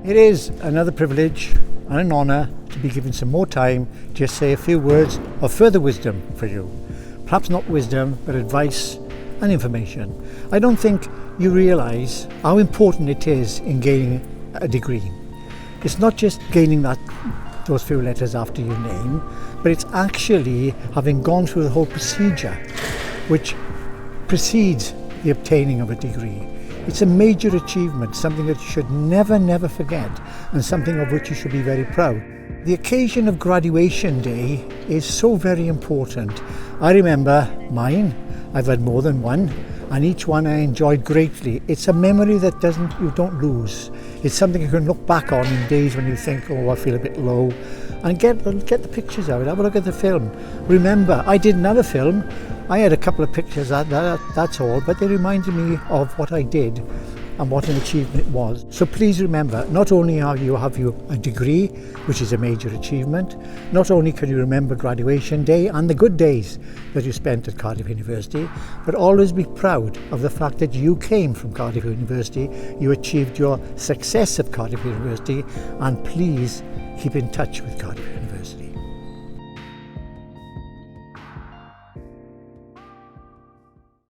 It is another privilege and an honour to be given some more time to just say a few words of further wisdom for you. Perhaps not wisdom, but advice and information. I don't think you realise how important it is in gaining a degree. It's not just gaining those few letters after your name, but it's actually having gone through the whole procedure which precedes the obtaining of a degree. It's a major achievement, something that you should never forget, and something of which you should be very proud. The occasion of graduation day is so very important. I remember mine. I've had more than one, and each one I enjoyed greatly. It's a memory that you don't lose. It's something you can look back on in days when you think, oh, I feel a bit low, and get the pictures out, have a look at the film. Remember, I didn't have a film. I had a couple of pictures, that's all, but they reminded me of what I did and what an achievement it was. So please remember, not only have you a degree, which is a major achievement, not only can you remember graduation day and the good days that you spent at Cardiff University, but always be proud of the fact that you came from Cardiff University, you achieved your success at Cardiff University, and please keep in touch with Cardiff University.